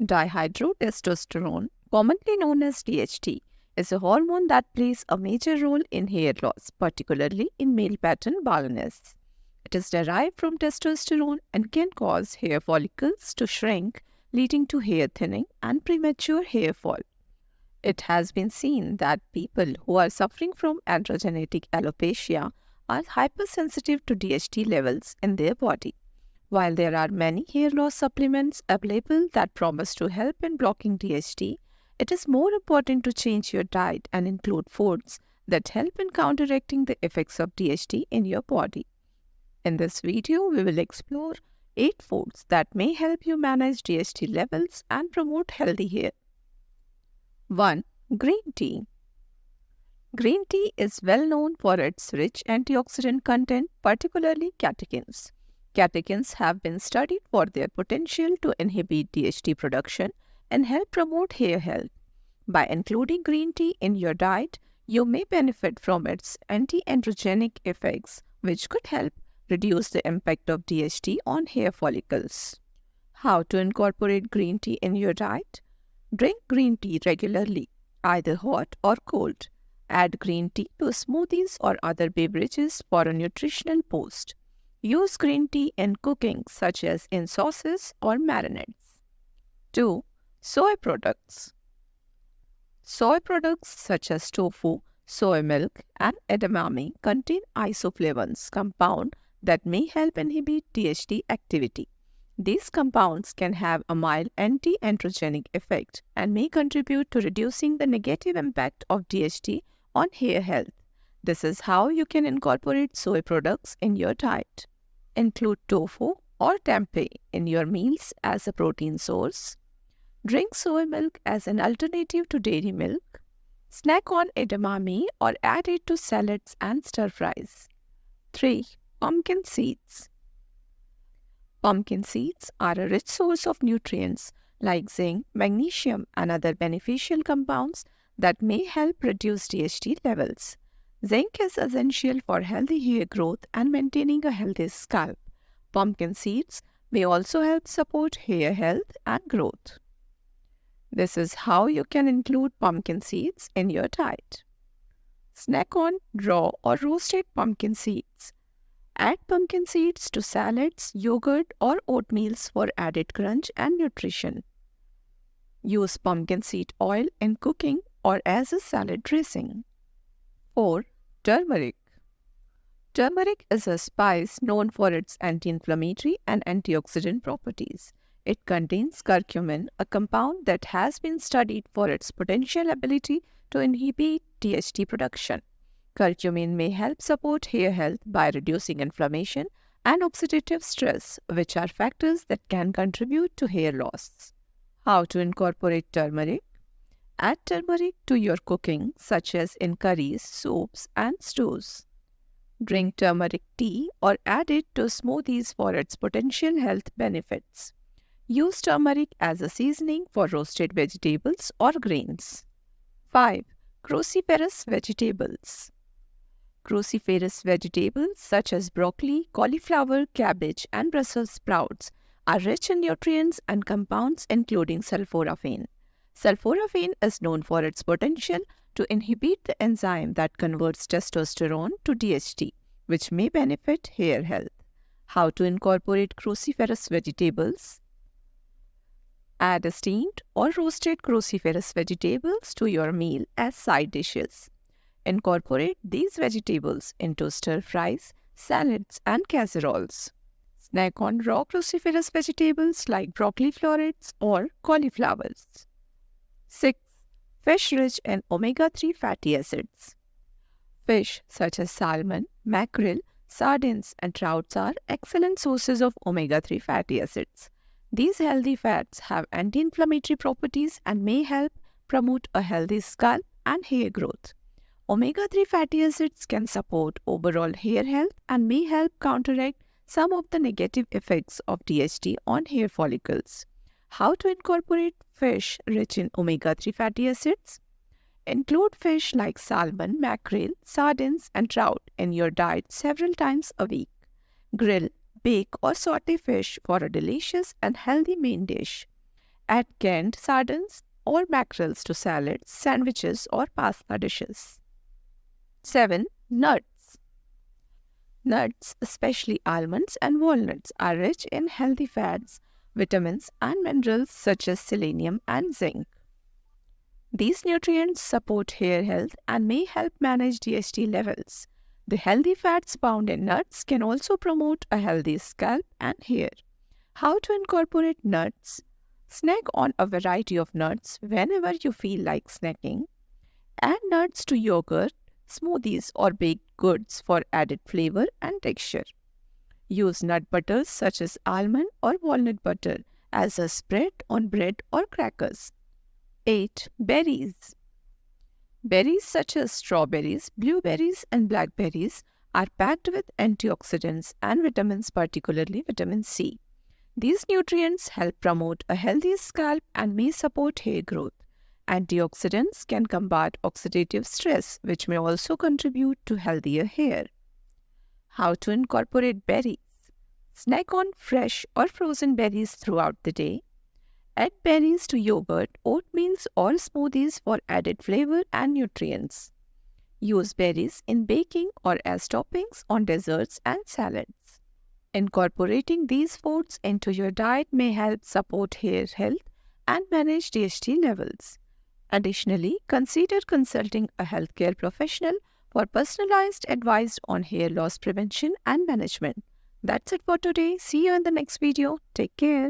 Dihydrotestosterone, commonly known as DHT, is a hormone that plays a major role in hair loss, particularly in male pattern baldness. It is derived from testosterone and can cause hair follicles to shrink, leading to hair thinning and premature hair fall. It has been seen that people who are suffering from androgenetic alopecia are hypersensitive to DHT levels in their body. While there are many hair loss supplements available that promise to help in blocking DHT, it is more important to change your diet and include foods that help in counteracting the effects of DHT in your body. In this video, we will explore 8 foods that may help you manage DHT levels and promote healthy hair. 1. Green tea. Green tea is well known for its rich antioxidant content, particularly catechins. Catechins have been studied for their potential to inhibit DHT production and help promote hair health. By including green tea in your diet, you may benefit from its anti-androgenic effects, which could help reduce the impact of DHT on hair follicles. How to incorporate green tea in your diet? Drink green tea regularly, either hot or cold. Add green tea to smoothies or other beverages for a nutritional boost. Use green tea in cooking, such as in sauces or marinades. 2. Soy products. Soy products such as tofu, soy milk, and edamame contain isoflavones compound that may help inhibit DHT activity. These compounds can have a mild anti-androgenic effect and may contribute to reducing the negative impact of DHT on hair health. This is how you can incorporate soy products in your diet. Include tofu or tempeh in your meals as a protein source. Drink soy milk as an alternative to dairy milk. Snack on edamame or add it to salads and stir-fries. 3. Pumpkin seeds. Pumpkin seeds are a rich source of nutrients like zinc, magnesium, and other beneficial compounds that may help reduce DHT levels. Zinc is essential for healthy hair growth and maintaining a healthy scalp. Pumpkin seeds may also help support hair health and growth. This is how you can include pumpkin seeds in your diet. Snack on raw or roasted pumpkin seeds. Add pumpkin seeds to salads, yogurt, or oatmeals for added crunch and nutrition. Use pumpkin seed oil in cooking or as a salad dressing. 4. Turmeric. Turmeric is a spice known for its anti-inflammatory and antioxidant properties. It contains curcumin, a compound that has been studied for its potential ability to inhibit DHT production. Curcumin may help support hair health by reducing inflammation and oxidative stress, which are factors that can contribute to hair loss. How to incorporate turmeric? Add turmeric to your cooking, such as in curries, soups, and stews. Drink turmeric tea or add it to smoothies for its potential health benefits. Use turmeric as a seasoning for roasted vegetables or grains. 5. Cruciferous vegetables. Cruciferous vegetables such as broccoli, cauliflower, cabbage, and Brussels sprouts are rich in nutrients and compounds including sulforaphane. Sulforaphane is known for its potential to inhibit the enzyme that converts testosterone to DHT, which may benefit hair health. How to incorporate cruciferous vegetables? Add steamed or roasted cruciferous vegetables to your meal as side dishes. Incorporate these vegetables into stir-fries, salads, and casseroles. Snack on raw cruciferous vegetables like broccoli florets or cauliflowers. 6. Fish rich in omega-3 fatty acids. Fish such as salmon, mackerel, sardines, and trouts are excellent sources of omega-3 fatty acids. These healthy fats have anti-inflammatory properties and may help promote a healthy scalp and hair growth. Omega-3 fatty acids can support overall hair health and may help counteract some of the negative effects of DHT on hair follicles. How to incorporate fish rich in omega-3 fatty acids? Include fish like salmon, mackerel, sardines, and trout in your diet several times a week. Grill, bake, or saute fish for a delicious and healthy main dish. Add canned sardines or mackerels to salads, sandwiches, or pasta dishes. 7. Nuts. Nuts, especially almonds and walnuts, are rich in healthy fats, vitamins, and minerals such as selenium and zinc. These nutrients support hair health and may help manage DHT levels. The healthy fats found in nuts can also promote a healthy scalp and hair. How to incorporate nuts? Snack on a variety of nuts whenever you feel like snacking. Add nuts to yogurt, smoothies, or baked goods for added flavor and texture. Use nut butters such as almond or walnut butter as a spread on bread or crackers. 8. Berries. Berries such as strawberries, blueberries, and blackberries are packed with antioxidants and vitamins, particularly vitamin C. These nutrients help promote a healthy scalp and may support hair growth. Antioxidants can combat oxidative stress, which may also contribute to healthier hair. How to incorporate berries? Snack on fresh or frozen berries throughout the day. Add berries to yogurt, oatmeals, or smoothies for added flavor and nutrients. Use berries in baking or as toppings on desserts and salads. Incorporating these foods into your diet may help support hair health and manage DHT levels. Additionally, consider consulting a healthcare professional for personalized advice on hair loss prevention and management. That's it for today. See you in the next video. Take care.